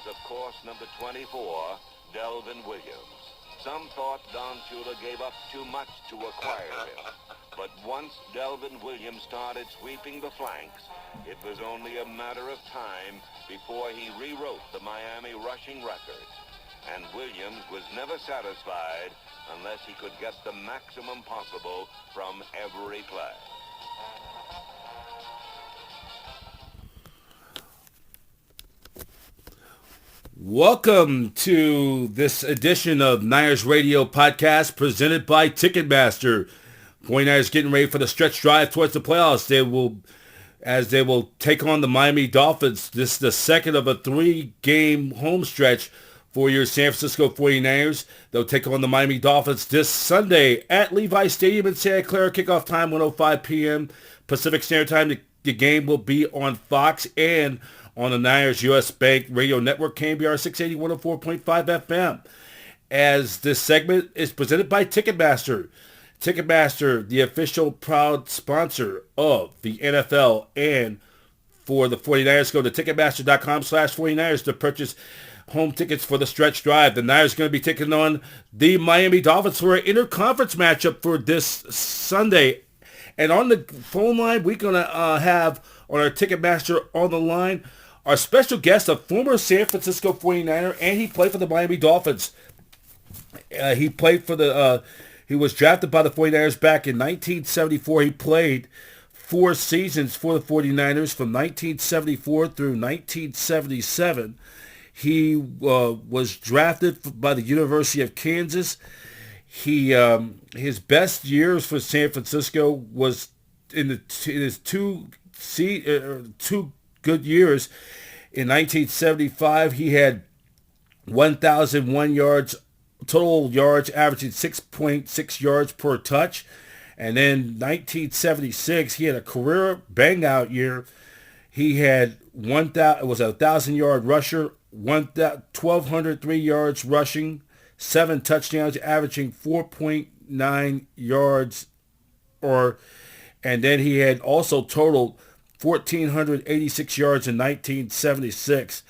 was, of course, number 24, Delvin Williams. Some thought Don Shula gave up too much to acquire him. But once Delvin Williams started sweeping the flanks, it was only a matter of time before he rewrote the Miami rushing record. And Williams was never satisfied unless he could get the maximum possible from every play. Welcome to this edition of Niners Radio Podcast presented by Ticketmaster. 49ers getting ready for the stretch drive towards the playoffs. They will take on the Miami Dolphins. This is the second of a 3-game home stretch for your San Francisco 49ers. They'll take on the Miami Dolphins this Sunday at Levi Stadium in Santa Clara. Kickoff time 1:05 p.m. Pacific Standard Time. The game will be on Fox and on the Niners U.S. Bank Radio Network, KBR 680 104.5 FM. As this segment is presented by Ticketmaster. Ticketmaster, the official proud sponsor of the NFL, and for the 49ers, go to Ticketmaster.com/49ers to purchase home tickets for the stretch drive. The Niners are going to be taking on the Miami Dolphins for an interconference matchup for this Sunday. And on the phone line, we're going to have on our Ticketmaster on the line our special guest, a former San Francisco 49er, and he played for the Miami Dolphins. He was drafted by the 49ers back in 1974. He played 4 seasons for the 49ers from 1974 through 1977. He was drafted by the University of Kansas. His best years for San Francisco was in his two good years. In 1975, he had 1,001 yards, total yards, averaging 6.6 yards per touch. And then 1976, he had a career bang-out year. He had 1,000-yard rusher, 1,203 yards rushing, 7 touchdowns, averaging 4.9 yards. And then he had also totaled 1,486 yards in 1976.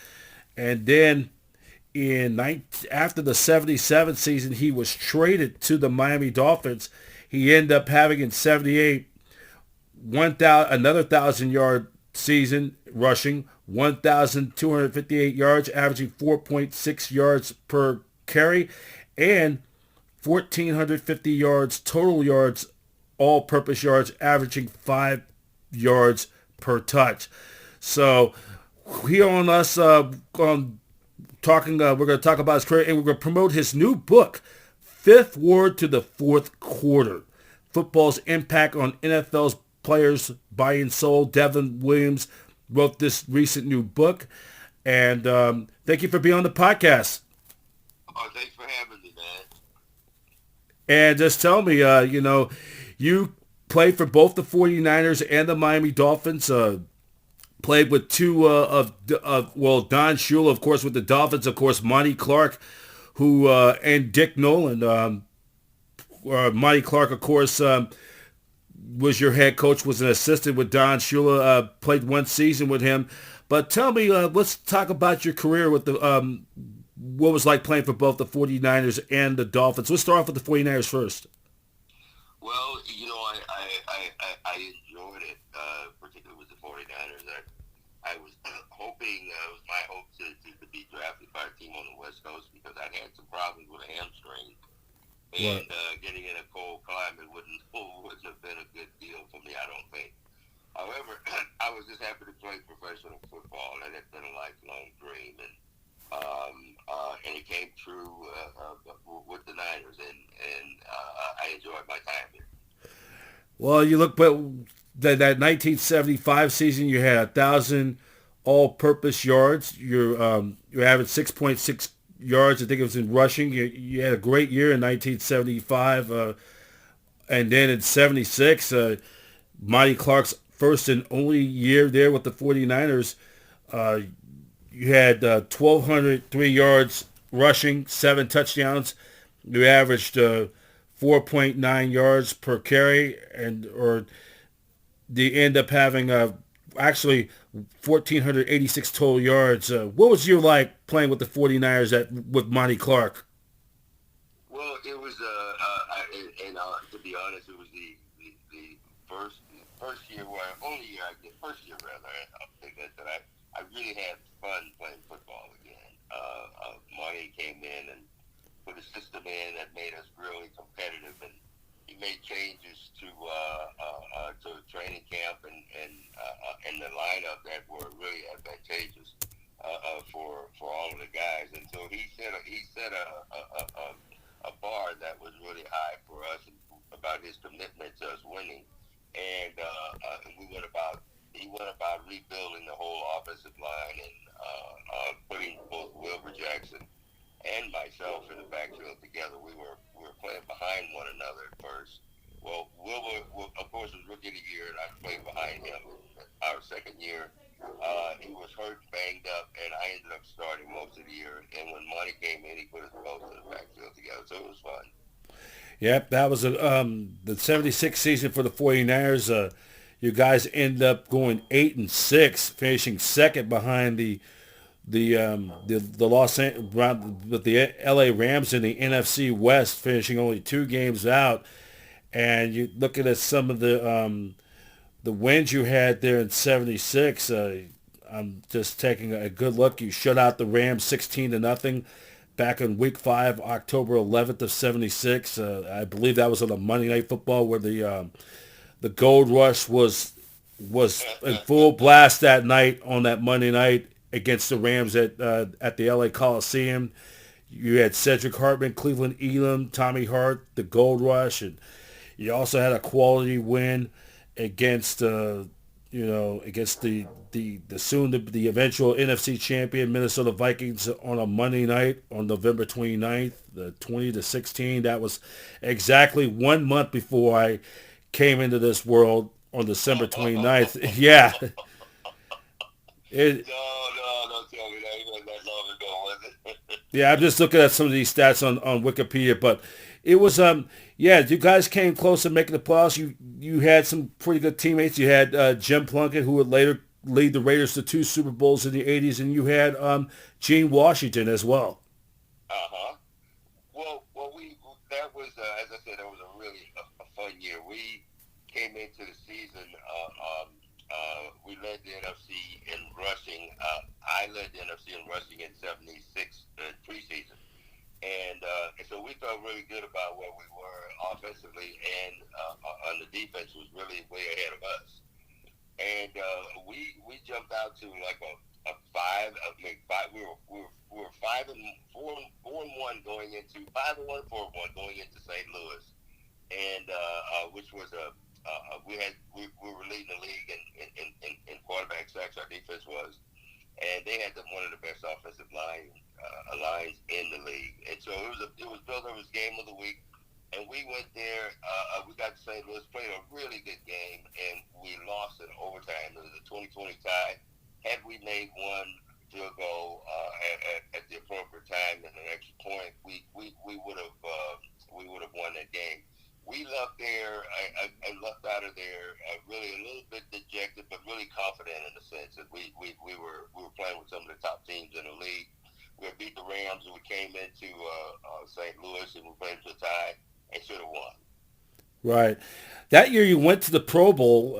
And then after the 77 season, he was traded to the Miami Dolphins. He ended up having in 78 another 1,000-yard season rushing, 1,258 yards, averaging 4.6 yards per carry, and 1,450 yards, total yards, all-purpose yards, averaging 5 yards per touch. So here on us, we're going to talk about his career, and we're going to promote his new book, Fifth Ward to the Fourth Quarter, Football's Impact on NFL's Players, Buy and Sold. Delvin Williams wrote this recent new book, and thank you for being on the podcast. Oh, thanks for having me, man. And just tell me, you played for both the 49ers and the Miami Dolphins, played with two Don Shula, of course, with the Dolphins, of course, Monty Clark, and Dick Nolan. Monty Clark, of course, was your head coach, was an assistant with Don Shula, played 1 season with him. But tell me, let's talk about your career with the what it was like playing for both the 49ers and the Dolphins. Let's start off with the 49ers first. Well, I enjoyed it, particularly with the 49ers. I was hoping, it was my hope to be drafted by a team on the West Coast because I had some problems with a hamstring. And getting in a cold climate wouldn't have been a good deal for me, I don't think. However, I was just happy to play professional football. That had been a lifelong dream. And it came true with the Niners. And I enjoyed my time here. Well, you look, but that 1975 season, you had 1,000 all-purpose yards. You're average 6.6 yards. I think it was in rushing. You had a great year in 1975, and then in 76, Monty Clark's first and only year there with the 49ers. You had 1,203 yards rushing, 7 touchdowns. You averaged 4.9 yards per carry, or they end up having actually 1,486 total yards. What was you like playing with the 49ers with Monty Clark? Well, it was, to be honest, it was the first year first year rather, I'll say that I really had fun playing football again. Monty came in and put a system in that made us really competitive, and he made changes to training camp and the lineup that were really advantageous for all of the guys. And so he set a bar that was really high for us about his commitment to us winning. And he went about rebuilding the whole offensive line and putting both Wilbur Jackson and myself in the backfield together. We were playing behind one another at first. Well, Wilbur, of course, was rookie of the year, and I played behind him our second year. He was hurt, banged up, and I ended up starting most of the year. And when Monty came in, he put us both in the backfield together, so it was fun. Yep, that was the 76 season for the 49ers. You guys end up going 8-6, finishing second behind the LA Rams in the NFC West, finishing only 2 games out. And you looking at some of the wins you had there in 76. I'm just taking a good look. You shut out the Rams 16-0 back in Week 5, October 11th of 76. I believe that was on a Monday Night Football where the Gold Rush was in full blast that night on that Monday night against the Rams at the LA Coliseum. You had Cedric Hartman, Cleveland Elam, Tommy Hart, the Gold Rush, and you also had a quality win against the eventual NFC champion Minnesota Vikings on a Monday night on November 29th, the 20-16. That was exactly 1 month before I came into this world on December 29th. Yeah. No, don't tell me that. It wasn't that long ago, was it? Yeah, I'm just looking at some of these stats on Wikipedia, but it was you guys came close to making the playoffs. You had some pretty good teammates. You had Jim Plunkett, who would later lead the Raiders to 2 Super Bowls in the 80s, and you had Gene Washington as well. Well, that was as I said, that was a really a fun year. We came into the season. We led the NFC in rushing. I led the NFC in rushing in 76 preseason. And so we felt really good about where we were offensively, and on the defense was really way ahead of us. And we jumped out to like a 5. We were 5-4-1 going into 5-1, 4-1 going into St. Louis, and which was we were leading the league in quarterback sacks. Our defense was, and they had one of the best offensive lines in the league. And so it was Bill Rivers' game of the week, and we went there. We got to St. Louis, played a really good game, and we lost in overtime. It was a 20-20 tie. Had we made one field goal at the appropriate time and an extra point, we would have won that game. We left there. I left out of there really a little bit dejected, but really confident in the sense that we were playing with some of the top teams in the league. We had beat the Rams, and we came into St. Louis, and we played to a tie and should have won. Right. That year you went to the Pro Bowl.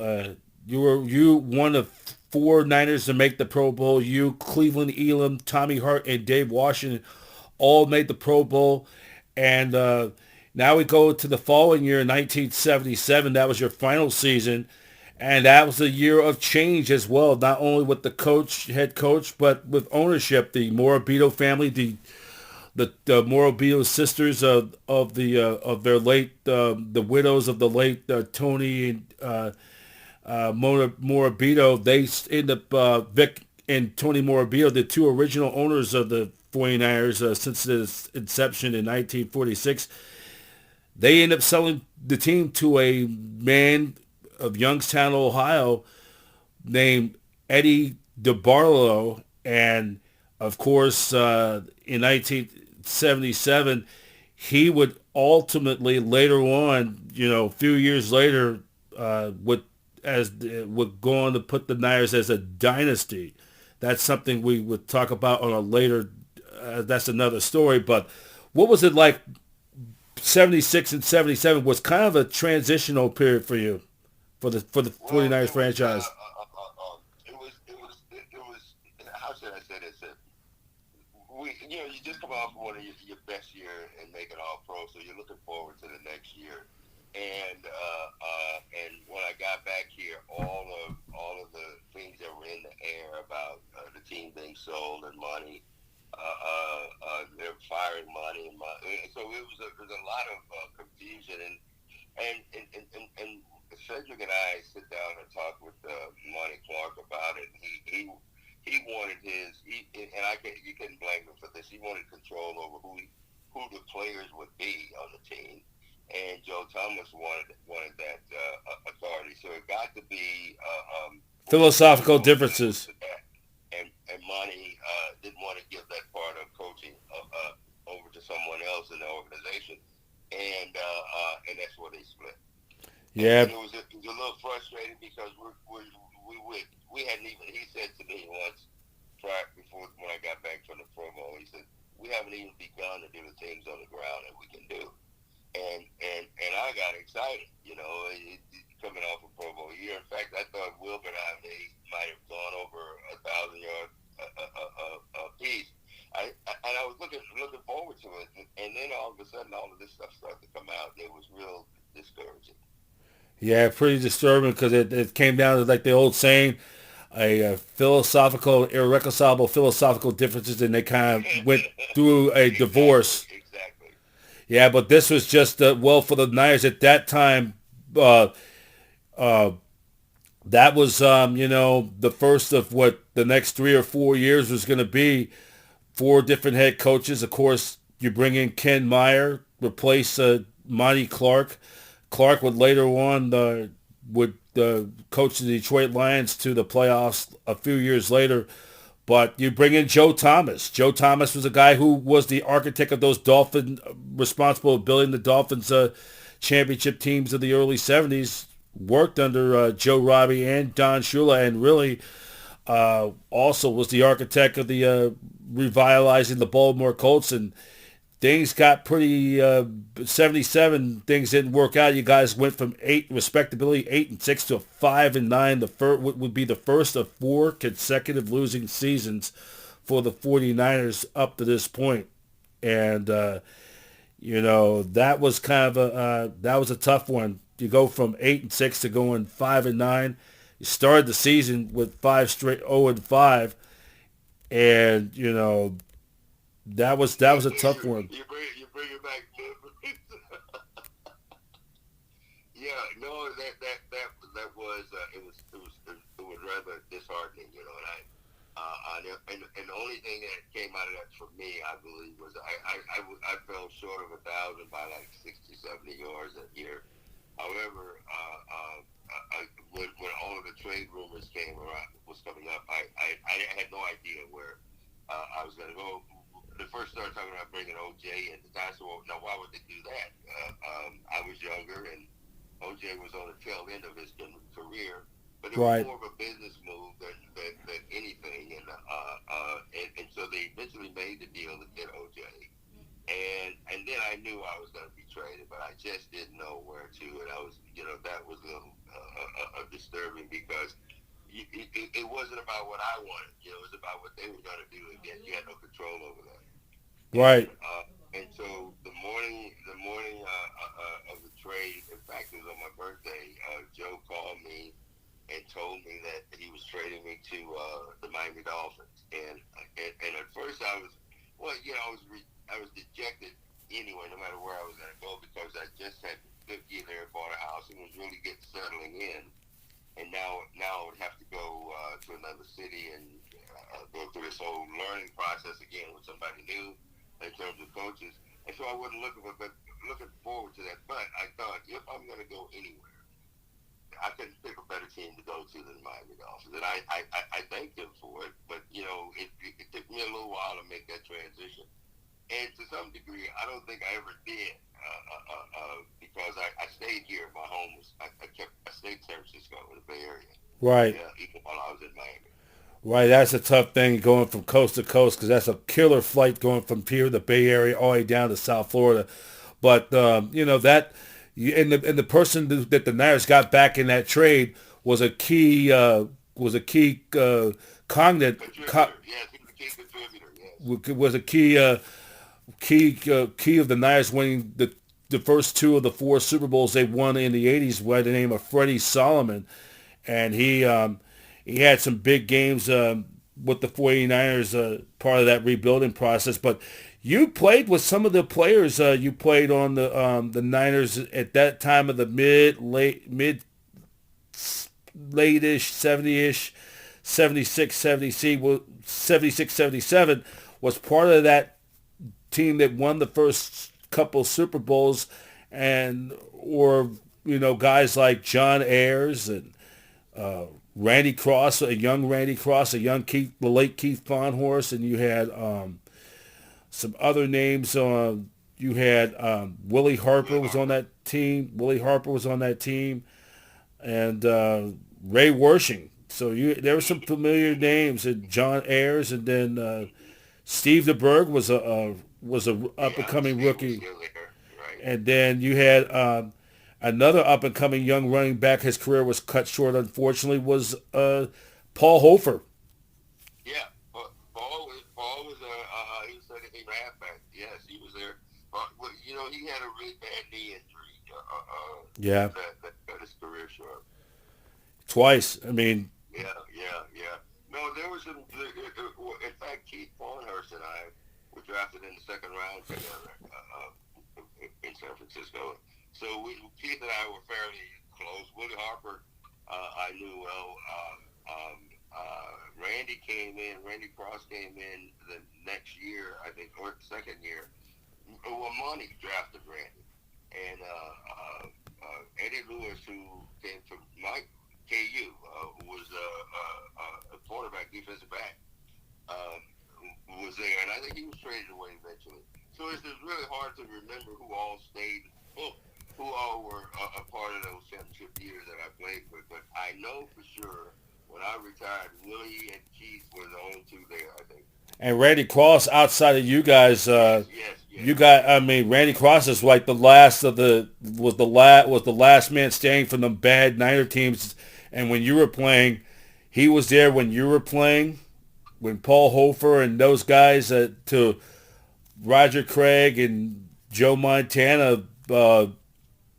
You were one of 4 Niners to make the Pro Bowl. You, Cleveland Elam, Tommy Hart, and Dave Washington all made the Pro Bowl. And now we go to the following year, 1977. That was your final season. And that was a year of change as well, not only with the head coach, but with ownership. The Morabito family, the Morabito sisters of their late, the widows of the late Tony and Morabito, they end up, Vic and Tony Morabito, the 2 original owners of the 49ers since its inception in 1946. They end up selling the team to a man of Youngstown, Ohio, named Eddie DeBarlo. And, of course, in 1977, he would ultimately later on, a few years later, would as we're going to put the Niners as a dynasty. That's something we would talk about on a later. That's another story. But what was it like? 76 and 77 was kind of a transitional period for you, for the 49ers franchise. It was. How should I say this? You just come off one of your best year and make it all pro, so you're looking forward to the next year. And when I got back here, all of the things that were in the air about the team being sold and money, they're firing money, and so it was a lot of confusion. And Cedric and I sit down and talk with Monty Clark about it. He wanted you couldn't blame him for this. He wanted control over who the players would be on the team, and Joe Thomas wanted that authority. So it got to be Philosophical differences. And Monty didn't want to give that part of coaching over to someone else in the organization, and that's where they split. Yeah. And it was a little frustrating because we hadn't even. He said to me once, before when I got back from the Pro Bowl, he said, we haven't even begun to do the things on the ground that we can do. And I got excited, coming off a Pro Bowl year. In fact, I thought Wilbur and I might have gone over 1,000 yards a piece. And I was looking forward to it. And then all of a sudden, all of this stuff started to come out. It was real discouraging. Yeah, pretty disturbing because it came down to like the old saying, irreconcilable philosophical differences, and they kind of went through a divorce. Exactly. Yeah, but this was just, for the Niners at that time, that was, the first of what the next 3 or 4 years was going to be. 4 different head coaches. Of course, you bring in Ken Meyer, replace Monty Clark. Clark would later on coach the Detroit Lions to the playoffs a few years later. But you bring in Joe Thomas. Joe Thomas was a guy who was the architect of those Dolphins, responsible for building the Dolphins championship teams of the early 70s, worked under Joe Robbie and Don Shula, and really also was the architect of the revitalizing the Baltimore Colts. And things got pretty 77. Things didn't work out. You guys went from 8-6 to 5-9. The first would be the first of 4 consecutive losing seasons for the 49ers up to this point. And that was kind of a tough one. You go from 8-6 to going 5-9. You started the season with 5 straight 0-5, and that was a tough one. You bring it back. Yeah, no, that was it was rather disheartening, and the only thing that came out of that for me, I believe, was I fell short of 1,000 by like 60, 70 yards that year. However, when all of the trade rumors was coming up, I had no idea where I was going to go. They first started talking about bringing OJ in. I said, well, now why would they do that? I was younger, and OJ was on the tail end of his career, but it was more of a business move than anything. And so they eventually made the deal to get OJ. And then I knew I was going to be traded, but I just didn't know where to. And I was, that was a little disturbing because it wasn't about what I wanted. It was about what they were going to do. Again, you had no control over that. Right. And so the morning of the trade, in fact, it was on my birthday. Joe called me and told me that he was trading me to the Miami Dolphins. And at first I was dejected anyway, no matter where I was going to go, because I just had 50 there, bought a house, and was really settling in. And now I would have to go to another city and go through this whole learning process again with somebody new in terms of coaches. And so I wasn't looking forward to that. But I thought, if I'm going to go anywhere, I couldn't pick a better team to go to than Miami Dolphins. And I thanked them for it. But, it took me a little while to make that transition. And to some degree, I don't think I ever did because I stayed here. My home was, I State, San Francisco, in the Bay Area. Right. Yeah, even while I was in Miami. Right, that's a tough thing going from coast to coast because that's a killer flight going from here, the Bay Area, all the way down to South Florida. But that, and the person that the Niners got back in that trade was a key cognate. Yes, he was a key contributor. Yes. Was a key of the Niners winning the first two of the four Super Bowls they won in the '80s by the name of Freddie Solomon, and he had some big games with the 49ers, part of that rebuilding process. But you played with some of the players. You played on the Niners at that time of the late-ish, 70-ish, 76, 77 was part of that team that won the first couple Super Bowls, or guys like John Ayers and Randy Cross, a young the late Keith Bonhorse, and you had some other names. You had Willie Harper was on that team. And Ray Wershing. So there were some familiar names, and John Ayers, and then Steve DeBerg was a up and coming rookie, and then you had another up and coming young running back. His career was cut short, unfortunately. Was Paul Hofer? Yeah, Paul was he was second team halfback. Yes, he was there. But he had a really bad knee injury. Yeah, that cut his career short. Twice. I mean. Yeah. No, there was some. In fact, Keith Bonhurst and I were drafted in the second round together in San Francisco. So Keith and I were fairly close. Willie Harper, I knew well. Randy Cross came in the next year, I think, or the second year. Well, Monty drafted Randy, and Eddie Lewis, who came from KU, was a quarterback, defensive back, was there, and I think he was traded away eventually. So it's just really hard to remember who all stayed, who all were a part of those championship years that I played with. But I know for sure when I retired, Willie and Keith were the only two there, I think. And Randy Cross, outside of you guys, yes. you got. I mean, Randy Cross is like the last was the last man standing from the bad Niner teams. And when you were playing, he was there when you were playing. When Paul Hofer and those guys to Roger Craig and Joe Montana,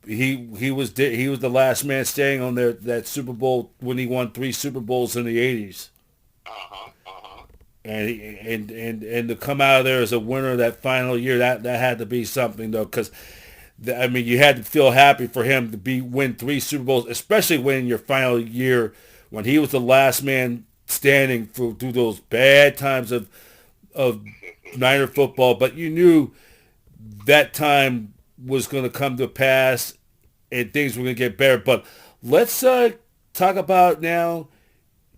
he was the last man standing on that Super Bowl when he won 3 Super Bowls in the '80s. And to come out of there as a winner that final year, that had to be something, though, because I mean, you had to feel happy for him to win 3 Super Bowls, especially when your final year, when he was the last man standing through those bad times of Niner football. But you knew that time was going to come to pass and things were going to get better. But let's talk about now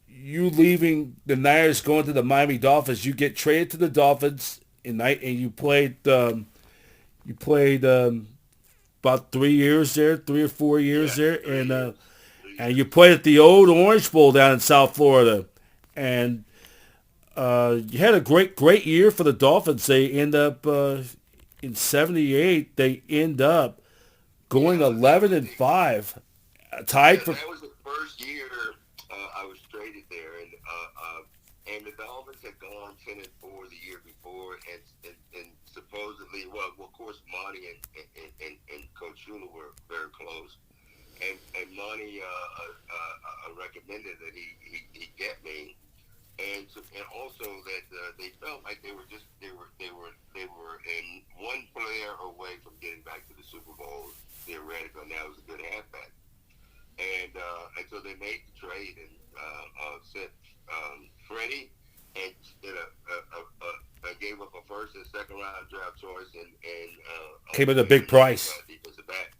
you leaving the Niners, going to the Miami Dolphins. You get traded to the Dolphins and you played about 3 years there, 3 or 4 years there, and you played at the old Orange Bowl down in South Florida, and you had a great year for the Dolphins. They end up in '78. They end up going 11-5, tied for. That was the first year I was traded there, and the Dolphins had gone 10-4 the year before, and supposedly, well, of course, Monty and Coach Shula were very close, and Monty recommended that he get me, and also that they felt like they were in one player away from getting back to the Super Bowl theoretically, and that was a good halfback, and so they made the trade and sent Freddie and did gave up a first and second round draft choice and came at a big price. Defensive back.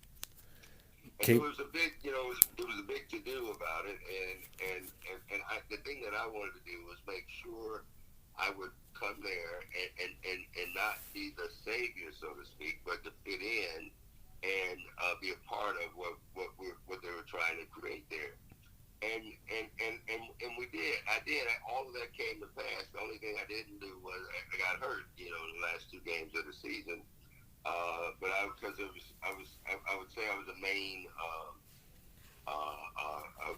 So it was a big, it was a big to do about it, and the thing that I wanted to do was make sure I would come there and not be the savior, so to speak, but to fit in and be a part of what they were trying to create And we did. I did. All of that came to pass. The only thing I didn't do was I got hurt. You know, in the last two games of the season. But because I would say I was the main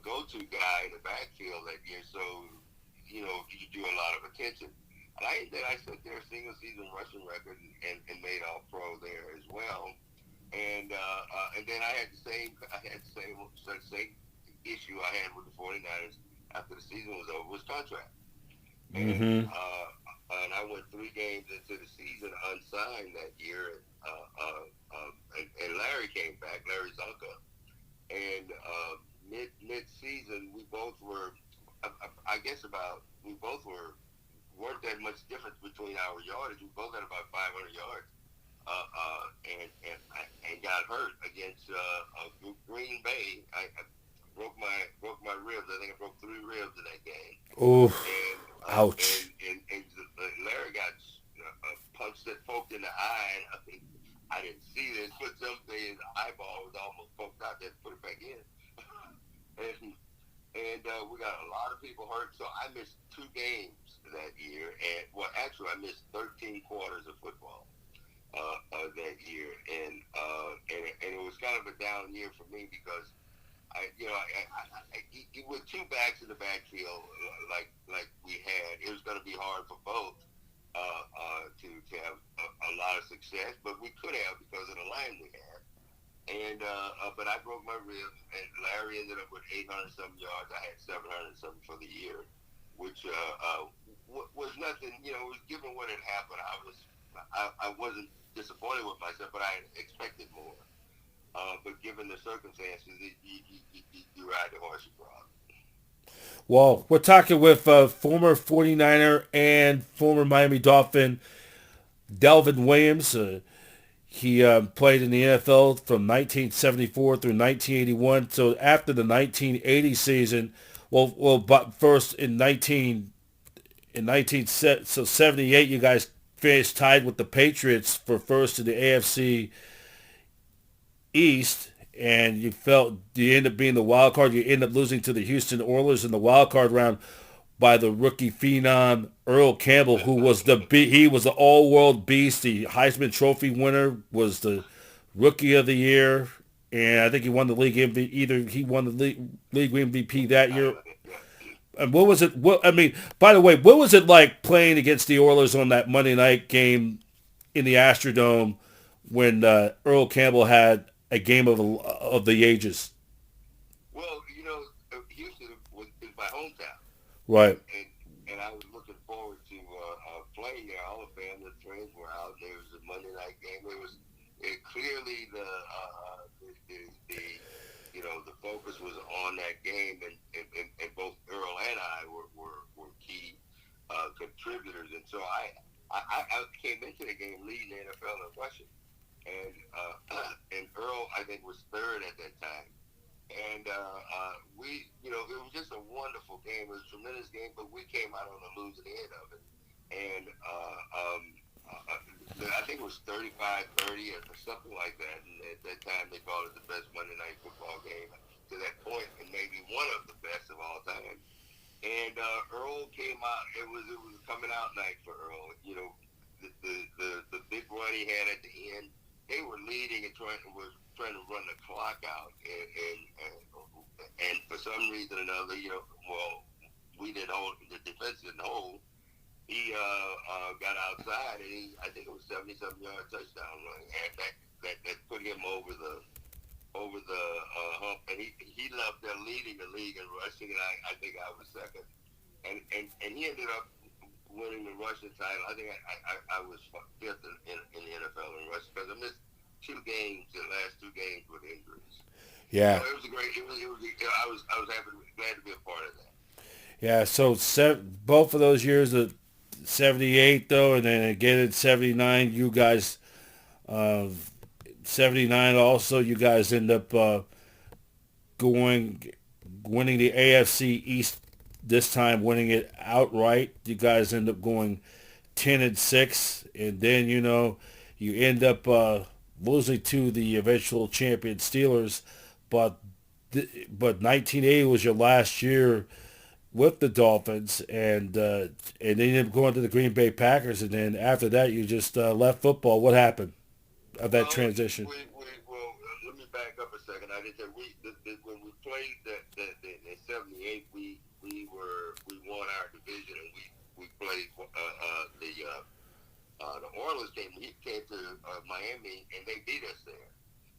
go-to guy in the backfield that year. So, you know, you do a lot of attention. And I set their single season rushing record and made all pro there as well. And then I had the same issue I had with the 49ers after the season was over was contract. Mm-hmm. And I went 3 games into the season unsigned that year. And Larry came back, Larry Zonka. And mid season, we both were, weren't that much difference between our yardage. We both had about 500 yards. And got hurt against Green Bay. I broke my ribs. I think I broke 3 ribs in that game. Oh, And ouch. and Larry got poked in the eye. And I didn't see this, but someday his eyeball was almost poked out. They had to put it back in. and we got a lot of people hurt. So I missed 2 games that year. And actually, I missed 13 quarters of football. That year, and it was kind of a down year for me because with 2 backs in the backfield like we had, it was going to be hard for both to have a lot of success, but we could have because of the line we had. And but I broke my ribs, and Larry ended up with 800 some yards. I had 700 something for the year, which was nothing. You know, it was given what had happened. I wasn't disappointed with myself, but I had expected more. But given the circumstances, you ride the horse you brought. Well, we're talking with former 49er and former Miami Dolphin Delvin Williams. He played in the NFL from 1974 through 1981. So after the 1980 season, but first in 78, you guys finished tied with the Patriots for first in the AFC East, and you end up being the wild card. You end up losing to the Houston Oilers in the wild card round by the rookie phenom Earl Campbell, who was he was the all-world beast, the Heisman Trophy winner, was the rookie of the year, and I think he won the league MVP. Either he won the league MVP that year. And what was it? By the way, what was it like playing against the Oilers on that Monday night game in the Astrodome when Earl Campbell had a game of the ages? Well, you know, Houston is my hometown. Right. And I was looking forward to playing there. All the family and friends were out. There was a Monday night game. Clearly the focus was on that game, and both Earl and I were key contributors. And so I came into the game leading the NFL in rushing, and Earl I think was 3rd at that time. And it was just a wonderful game. It was a tremendous game, but we came out on the losing end of it. And I think it was 35-30 or something like that. And at that time, they called it the best Monday Night Football game to that point, and maybe one of the best of all time. And Earl came out. It was a coming out night for Earl. You know, the big run he had at the end. They were leading and trying to run the clock out, and for some reason or another, we didn't hold, the defense didn't hold. He got outside, and I think it was 70-something yard touchdown run, and that put him over the hump, and he left there leading the league in rushing, and I think I was 2nd, and he ended up winning the rushing title. I think I was 5th in the NFL in rushing because I missed 2 games, the last 2 games with injuries. Yeah. So it was a great. I was glad to be a part of that. Yeah. So both of those years, the 78 though, and then again in 79, you guys, 79 also, you guys end up winning the AFC East. This time, winning it outright. You guys end up going 10-6, and then you end up losing to the eventual champion Steelers, but but 1980 was your last year with the Dolphins, and then you ended up going to the Green Bay Packers, and then after that you just left football. What happened of that Well, transition? let me back up a second. I did say when we played in '78, we won our division, and we played the Orioles came to Miami, and they beat us there.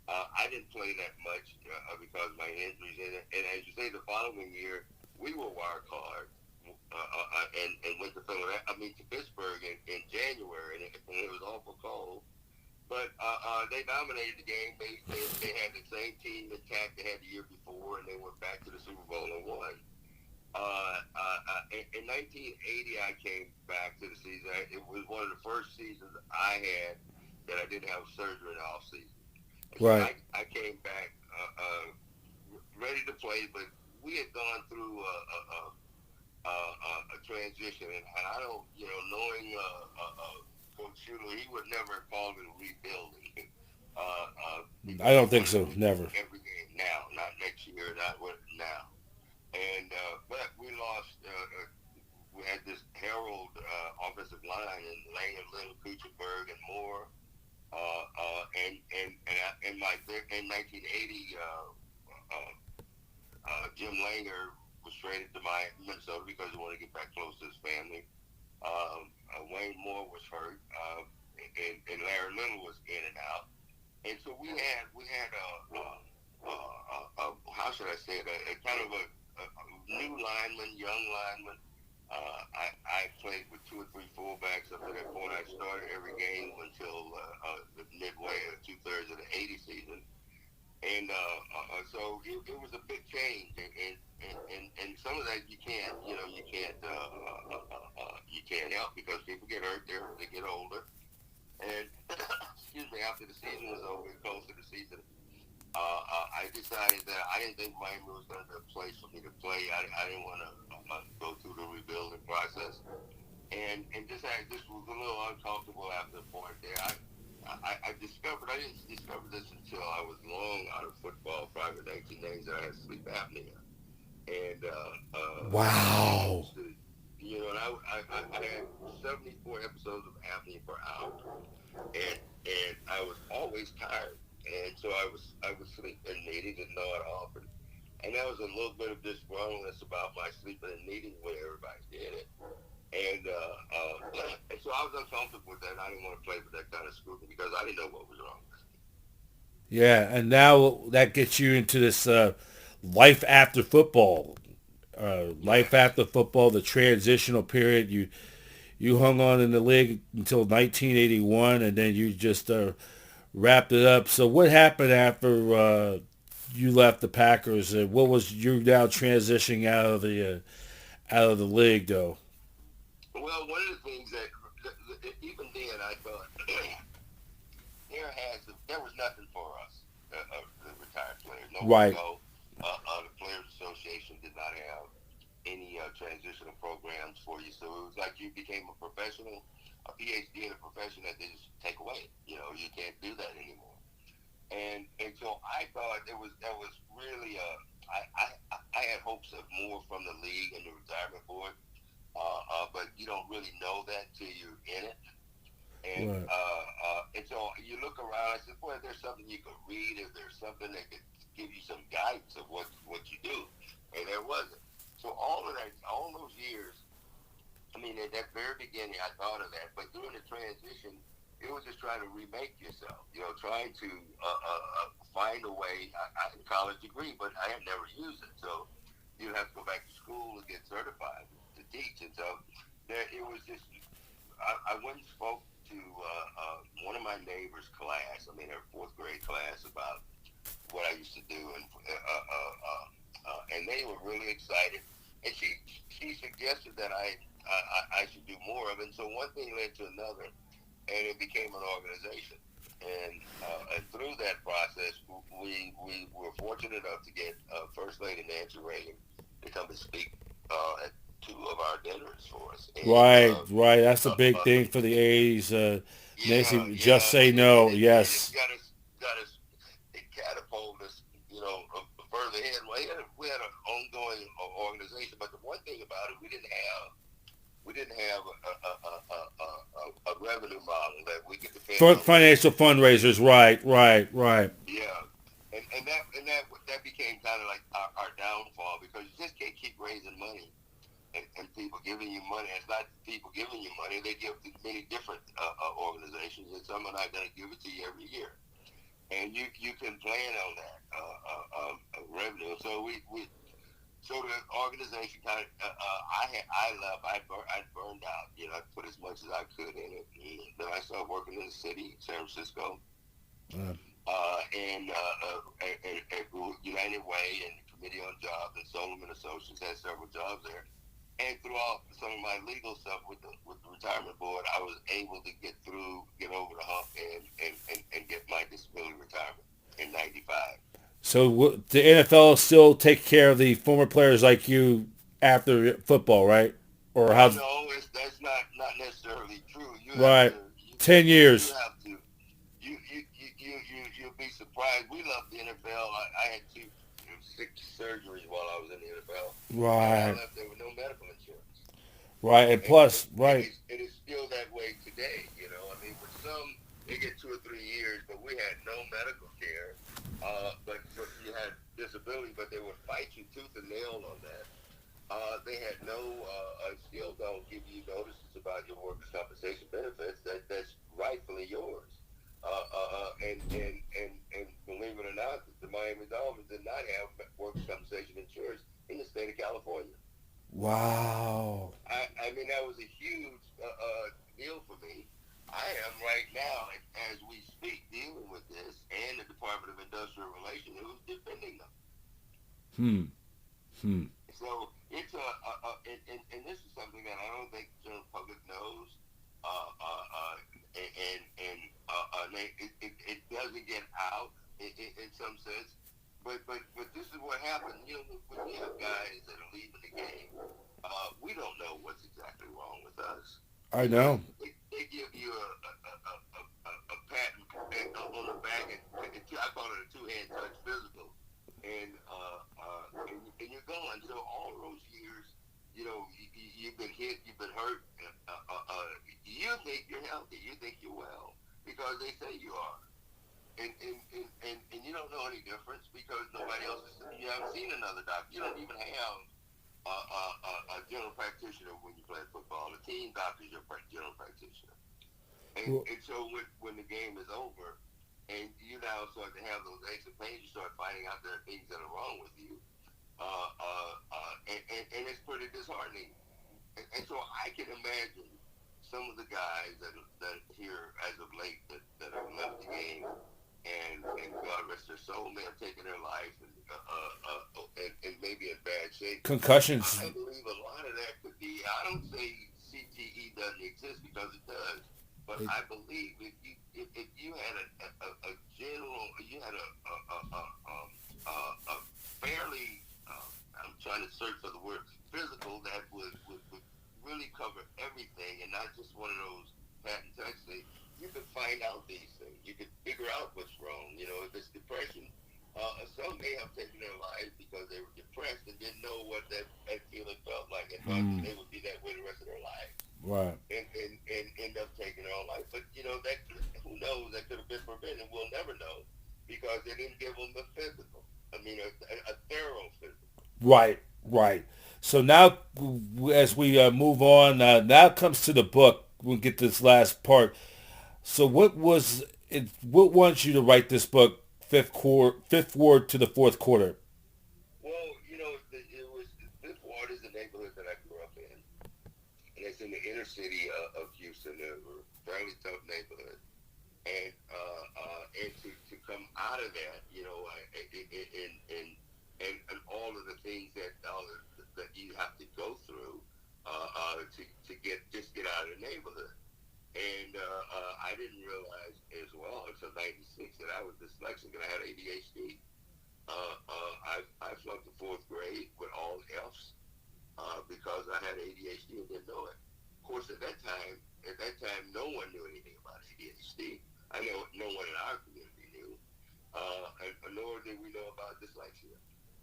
I didn't play that much because of my injuries, and as you say, the following year we were wild card and went to Philadelphia. I mean to Pittsburgh in January, and it was awful cold. But they dominated the game. They had the same team intact they had the year before, and they went back to the Super Bowl and won. In 1980, I came back to the season. It was one of the first seasons I had that I didn't have surgery in the off season. So Right. I came back ready to play, but we had gone through a transition, and I don't, knowing Coach Shooter, he would never call it rebuilding. I don't think so. Never. Every game now, not next year, not now. And but we lost. We had this Herald offensive line and Langer, Little, Kuchenberg, and Moore. In 1980, Jim Langer was traded to Minnesota because he wanted to get back close to his family. Wayne Moore was hurt, and Larry Little was in and out. And so we had how should I say it, a kind of a new lineman, young lineman. I played with 2 or 3 fullbacks up to that point. I started every game until the midway or 2/3 of the '80 season, and so it was a big change. And some of that you can't help because people get hurt there, they get older. And excuse me, after the season was over, close to the season, I decided that I didn't think Miami was going to be a place for me to play. I didn't want to go through the rebuilding process, and just was a little uncomfortable after the point there. I didn't discover this until I was long out of football, probably 1990s, that I had sleep apnea, and Wow. and I had 74 episodes of apnea per hour, and I was always tired. And so I would sleep and needing and nod often. And that was a little bit of disgruntledness about my sleeping and needing when everybody did it. And so I was uncomfortable with that. And I didn't want to play with that kind of scrutiny because I didn't know what was wrong with me. Yeah, and now that gets you into this life after football. Life after football, the transitional period. You hung on in the league until 1981, and then you just wrapped it up. So what happened after you left the Packers? And what was you now transitioning out of the league, though? Well, one of the things that even then I thought there was nothing for us, the retired players. No Right. Go. The Players Association did not have any transitional programs for you, so it was like you became a professional, a PhD in a profession that they just take away. You can't do that anymore. And so I thought that was really I had hopes of more from the league and the retirement board, but you don't really know that till you're in it. And Right. And so you look around. I said, "Boy, if there's something you could read, if there's something that could give you some guidance of what you do," and there wasn't. So all those years, I mean, at that very beginning, I thought of that. But during the transition, it was just trying to remake yourself. Trying to find a way. I had a college degree, but I had never used it. So you have to go back to school to get certified to teach. And so it was just. I went and spoke to one of my neighbor's class. I mean, her 4th grade class about what I used to do, and they were really excited. And she suggested that I should do more of it. And so one thing led to another, and it became an organization. And through that process, we were fortunate enough to get First Lady Nancy Reagan to come and speak at 2 of our dinners for us. And, Right. That's a big thing for the A's. Nancy, just say no. Yes. It catapulted us, further we had an ongoing organization, but the one thing about it, we didn't have a revenue model that we could depend For on. financial fundraisers, right. Yeah, and that became kind of like our downfall, because you just can't keep raising money and people giving you money. It's not people giving you money; they give to many different organizations, and some are not going to give it to you every year. And you can plan on that revenue. So so the organization kind of I burned out. You know, I put as much as I could in it. And then I started working in the city, San Francisco, and United Way and Committee on Jobs and Solomon Associates, had several jobs there. And throughout some of my legal stuff with the retirement board, I was able to get over the hump and get my disability retirement in '95. So the NFL still take care of the former players like you after football, right? Or how? No, that's not necessarily true. Right. 10 years. You have to. You'll be surprised. We love the NFL. I had 6 surgeries while I was in the NFL. Right. I left there with no medical insurance. Right, and plus, right. It is still that way today. You know, I mean, with some, they get 2 or 3 years, but we had no medical care. But you had disability, but they would fight you tooth and nail on that. They had still don't give you notices about your workers' compensation benefits. That's rightfully yours. And believe it or not, the Miami Dolphins did not have workers' compensation insurance in the state of California. Wow. I mean, that was a huge deal for me. I am right now, as we speak, dealing with this, and the Department of Industrial Relations, who's defending them. So it's and this is something that I don't think the general public knows, it doesn't get out in some sense. But this is what happens. You know, when you have guys that are leaving the game, we don't know what's exactly wrong with us. I know. They give you a pat on the back, and I call it a 2-hand touch physical, and you're gone. So all those years, you know, you've been hit, you've been hurt. You think you're healthy, you think you're well, because they say you are. And you don't know any difference, because nobody else you haven't seen another doctor. You don't even have a general practitioner when you play football. The team doctor is your general practitioner. And so when the game is over, and you now start to have those aches and pains, you start finding out there are things that are wrong with you. And it's pretty disheartening. And so I can imagine some of the guys that here as of late that have left the game, and God rest their soul, may have taken their life and maybe in bad shape. Concussions. I believe a lot of that could be. I don't say CTE doesn't exist, because it does, but I believe if you had a general, you had a fairly, I'm trying to search for the word, physical, that would really cover everything, and not just one of those pat and touch things. You could find out these things. You could figure out what's wrong. You know, if it's depression, some may have taken their lives because they were depressed and didn't know what that feeling felt like, and thought that they would be that way the rest of their lives. Right. And end up taking their own life. But, you know, that who knows? That could have been prevented. We'll never know, because they didn't give them the physical. I mean, a thorough physical. Right. So now, as we move on, now comes to the book. We'll get this last part. So what was it? What wants you to write this book, Fifth Ward to the Fourth Quarter? Well, you know, it was Fifth Ward is the neighborhood that I grew up in, and it's in the inner city of Houston. A fairly tough neighborhood, and to come out of that, you know, and all of the things that you have to go through to get out of the neighborhood. And I didn't realize as well until '96 that I was dyslexic and I had ADHD. I flunked the 4th grade with all F's because I had ADHD and didn't know it. Of course, at that time, no one knew anything about ADHD. I know no one in our community knew, and nor did we know about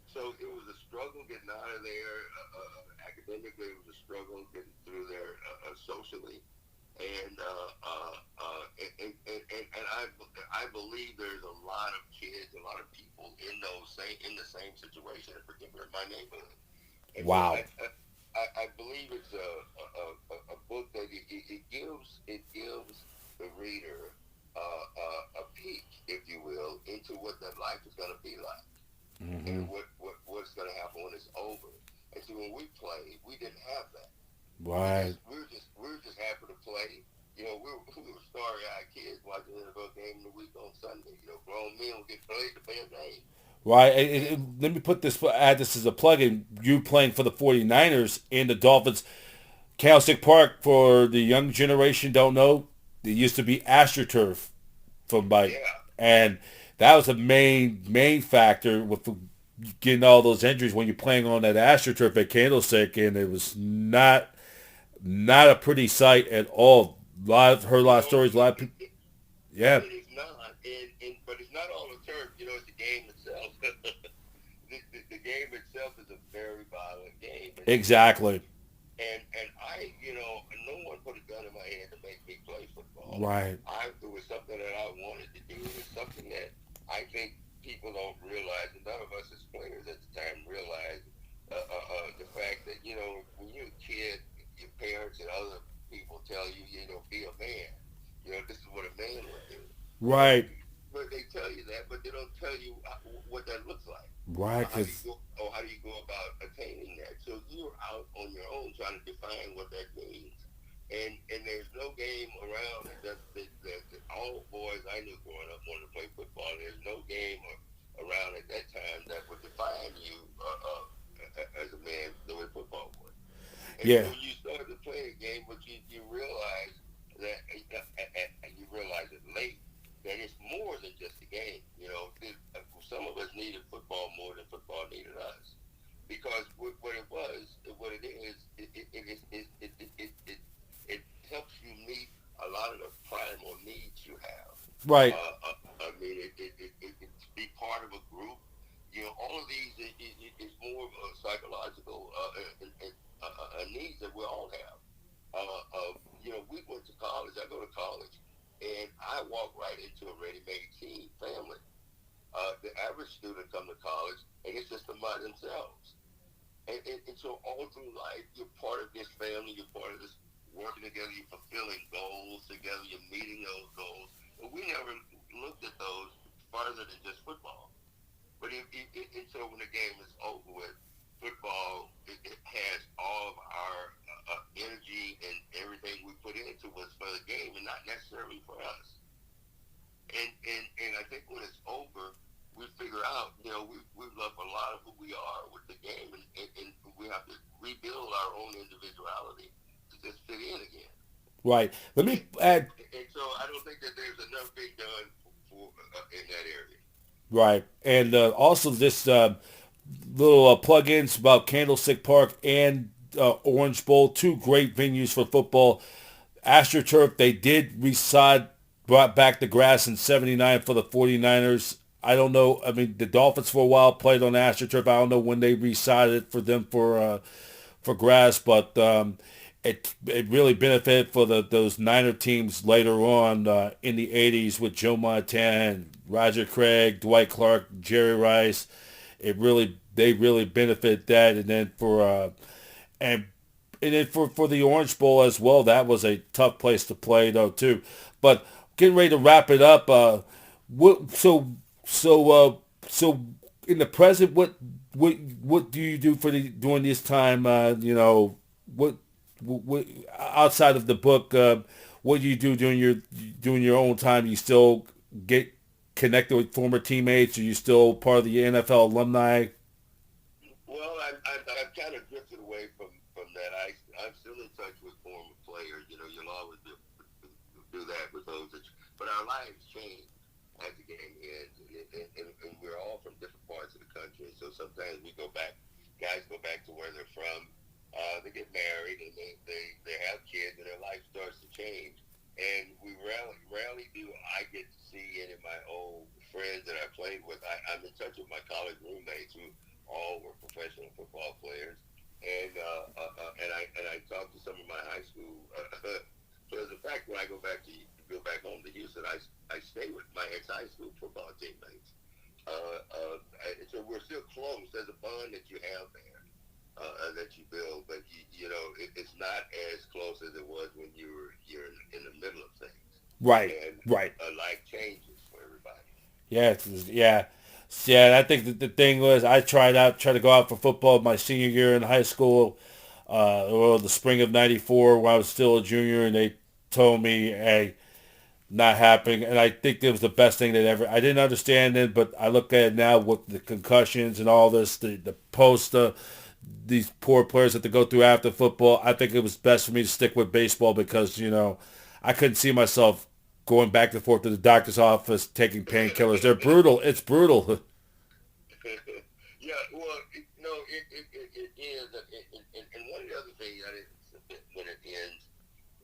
So it was a struggle getting out of there. Academically, it was a struggle getting through there socially. And I believe there's a lot of kids, a lot of people in the same situation, in particular in my neighborhood. And so Wow. I believe it's a book that it gives the reader a peek, if you will, into what that life is going to be like, Mm-hmm. and what's going to happen when it's over. And so when we played, we didn't have that. Right. We were just happy to play. We were starry-eyed kids watching the NFL game in the week on Sunday. Grown men would get paid to play a game. Right. And Let me add this as a plug-in. You playing for the 49ers and the Dolphins. Candlestick Park, for the young generation don't know, it used to be AstroTurf from by, yeah, and that was a main factor with getting all those injuries when you're playing on that AstroTurf at Candlestick, and it was not a pretty sight at all. Heard a lot of no, stories. A lot of people. Yeah. it is not. But it's not all the turf. It's the game itself. The game itself is a very violent game. Exactly. And no one put a gun in my hand to make me play football. Right. It was something that I wanted to do. It was something that I think people don't realize, and none of us as players at the time realized the fact that, when you're a kid, your parents and other people tell you, be a man. This is what a man would do. Right. But they tell you that, but they don't tell you what that looks like. Right. How do you go about attaining that? So you're out on your own trying to define what that means. And there's no game around that all boys I knew growing up wanted to play football. There's no game around at that time that would define you as a man the way football would. And Yeah. so you started to play a game, but you realize that, and you realize it late, that it's more than just a game. Some of us needed football more than football needed us, because what it is, it helps you meet a lot of the primal needs you have. Right. To be part of a group. All of these is more of a psychological needs that we all have. We went to college. I go to college, and I walk right into a ready-made team family. The average student come to college, and it's just them by themselves. And so all through life, you're part of this family. You're part of this working together. You're fulfilling goals together. You're meeting those goals. But we never looked at those farther than just football. But so when the game is over with, football, it has all of our energy and everything we put into was for the game and not necessarily for us. And I think when it's over, we figure out, we've left a lot of who we are with the game, and we have to rebuild our own individuality to just fit in again. Right. Let me add. And so I don't think that there's enough being done for in that area. Right. And also this little plug-ins about Candlestick Park and Orange Bowl, two great venues for football. AstroTurf, they did brought back the grass in '79 for the 49ers. I don't know. I mean, the Dolphins for a while played on AstroTurf. I don't know when they resided it for them for grass, but it really benefited for those Niner teams later on in the '80s with Joe Montana, Roger Craig, Dwight Clark, Jerry Rice. They really benefited that, and then for the Orange Bowl as well. That was a tough place to play though too. But getting ready to wrap it up. So in the present, what do you do during this time? What outside of the book, what do you do during your own time? You still get connected with former teammates? Are you still part of the NFL alumni? Well, I've kind of drifted away from that. I'm still in touch with former players. You'll always do that with those. But our lives change as the game ends, and we're all from different parts of the country. So sometimes guys go back to where they're from. They get married, and they have kids, and their life starts to change. And we rarely do I get to see any of my old friends that I played with. I'm in touch with my college roommates who all professional football players, and I talked to some of my high school players. In fact, when I go back home to Houston, I stay with my ex-high school football teammates. So we're still close. There's a bond that you have there that you build, but it's not as close as it was when you're in the middle of things. Right, And right. Life changes for everybody. Yeah. I think that the thing was I tried to go out for football my senior year in high school, or the spring of '94 when I was still a junior, and they told me, "Hey, not happening." And I think it was the best thing that ever. I didn't understand it, but I look at it now with the concussions and all this, the post, these poor players that they go through after football. I think it was best for me to stick with baseball because I couldn't see myself going back and forth to the doctor's office taking painkillers. They're brutal. It's brutal. Yeah, well, it is, and one of the other things I didn't submit when it ends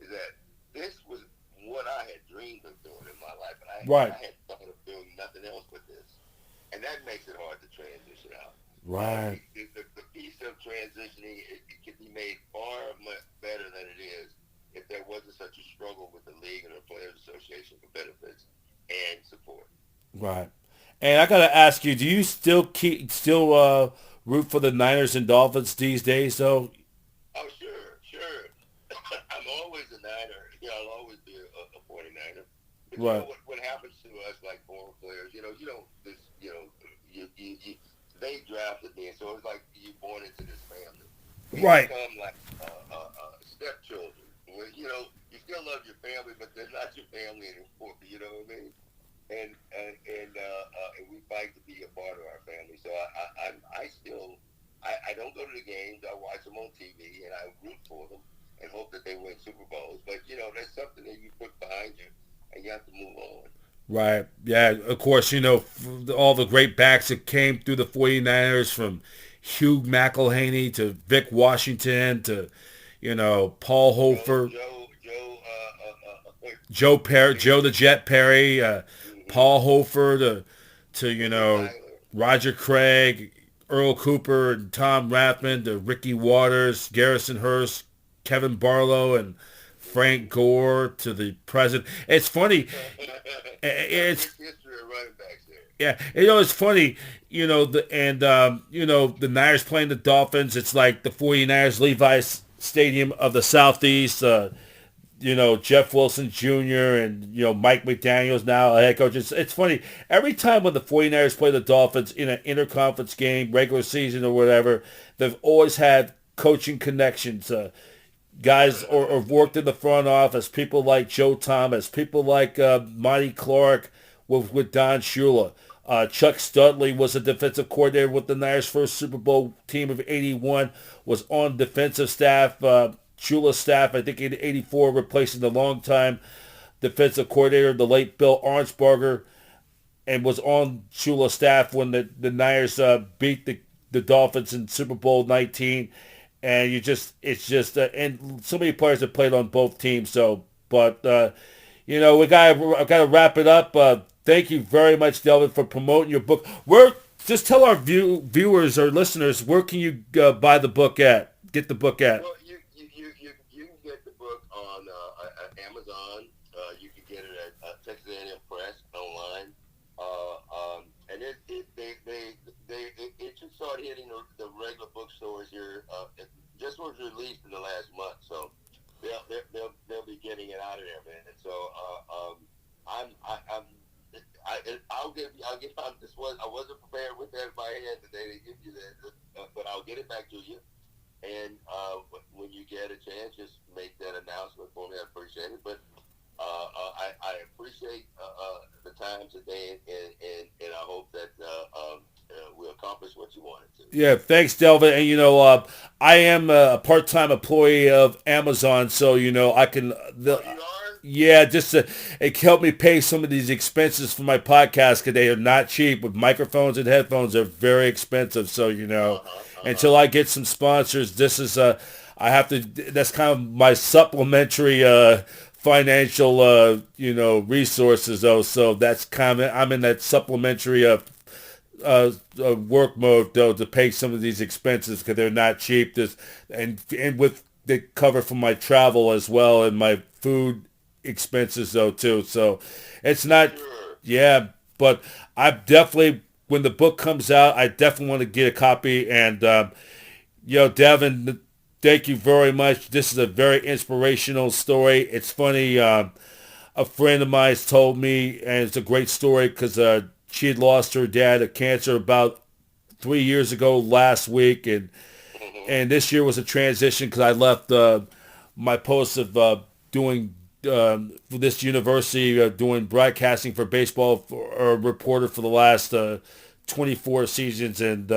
is that this was what I had dreamed of doing in my life, and I had thought of doing nothing else but this, and that makes it hard to transition out. Right. The piece of transitioning, it could be made far much better than it is if there wasn't such a struggle with the league and the Players Association for benefits and support. Right. And I gotta ask you, do you still root for the Niners and Dolphins these days, though? Oh, sure. I'm always a Niner. I'll always be a 49er. But right. What happens to us, like former players, you don't just, they drafted me, and so it's like you're born into this family. Right. You become like stepchildren. Well, you still love your family, but they're not your family anymore. You know what I mean? And we fight to be a part of our family. So I don't go to the games. I watch them on TV, and I root for them and hope that they win Super Bowls. But that's something that you put behind you, and you have to move on. Right. Yeah. Of course, all the great backs that came through the 49ers, from Hugh McElhaney to Vic Washington to Paul Hofer, Joe Perry, Joe the Jet Perry, Paul Hofer to Roger Craig, Earl Cooper, and Tom Rathman, to Ricky Waters, Garrison Hurst, Kevin Barlow, and Frank Gore, to the president. It's funny. It's history of running backs there. Yeah, it's funny. The Niners playing the Dolphins. It's like the 49ers Levi's Stadium of the Southeast. Jeff Wilson Jr. and Mike McDaniels now a head coach. It's funny. Every time when the 49ers play the Dolphins in an interconference game, regular season or whatever, they've always had coaching connections. Guys or worked in the front office, people like Joe Thomas, people like Monty Clark with Don Shula. Chuck Studley was a defensive coordinator with the Niners' first Super Bowl team of '81, was on defensive staff, Shula's staff, I think in '84, replacing the longtime defensive coordinator, the late Bill Arnsparger, and was on Shula's staff when the Niners beat the Dolphins in Super Bowl 19. And and so many players have played on both teams. So, but we gotta wrap it up. Thank you very much, Delvin, for promoting your book. Just tell our viewers or listeners, where can you buy the book at? Get the book at? Well, you can get the book on Amazon. You can get it at Texas A&M Press online, and it should start hitting the regular bookstores here. It just was released in the last month, so they'll be getting it out of there, man. And so I wasn't prepared with that in my head today to give you that, but I'll get it back to you. And when you get a chance, just make that announcement for me. I appreciate it. But I appreciate the time today, and I hope that we'll accomplish what you wanted to. Yeah, thanks, Delvin. And I am a part-time employee of Amazon, so I can. You are? Yeah, just it helped me pay some of these expenses for my podcast because they are not cheap. With microphones and headphones, they're very expensive. So until I get some sponsors, this is I have to. That's kind of my supplementary financial resources though. So that's kind of I'm in that supplementary work mode though to pay some of these expenses because they're not cheap. And with the cover for my travel as well and my food expenses though too. So it's not, Sure. yeah. But I definitely, when the book comes out, I definitely want to get a copy. And Devin, thank you very much. This is a very inspirational story. It's funny. A friend of mine told me, and it's a great story because she had lost her dad to cancer about 3 years ago last week, and this year was a transition because I left my post of doing for this university, doing broadcasting for baseball for a reporter for the last 24 seasons, and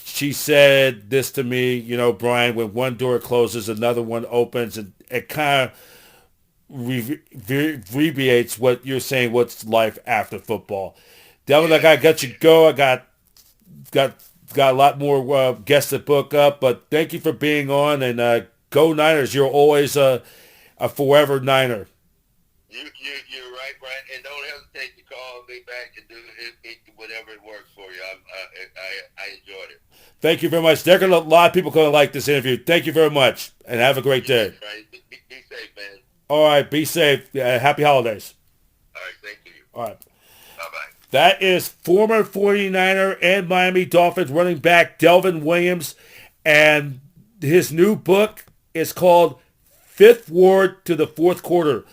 she said this to me, Brian, when one door closes, another one opens, and it kind of abbreviates what you're saying, what's life after football. Devin, I gotta let you go. I got a lot more guests to book up, but thank you for being on, and go Niners. You're always a forever Niner. You're right, Brian, and don't hesitate to call me back and do whatever it works for you. I enjoyed it. Thank you very much. A lot of people going to like this interview. Thank you very much, and have a great day. Right. Be safe, man. All right, be safe. Happy holidays. All right, thank you. All right. Bye-bye. That is former 49er and Miami Dolphins running back Delvin Williams, and his new book is called Fifth Ward to the Fourth Quarter: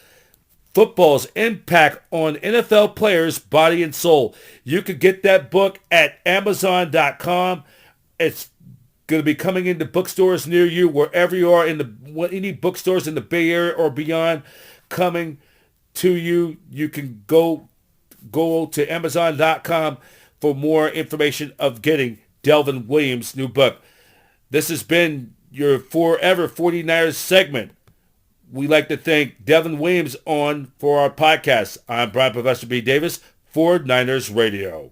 Football's Impact on NFL Players' Body and Soul. You can get that book at Amazon.com. It's going to be coming into bookstores near you, wherever you are, any bookstores in the Bay Area or beyond coming to you. You can go to Amazon.com for more information of getting Delvin Williams' new book. This has been your Forever 49ers segment. We'd like to thank Delvin Williams on for our podcast. I'm Brian Professor B. Davis for Niners Radio.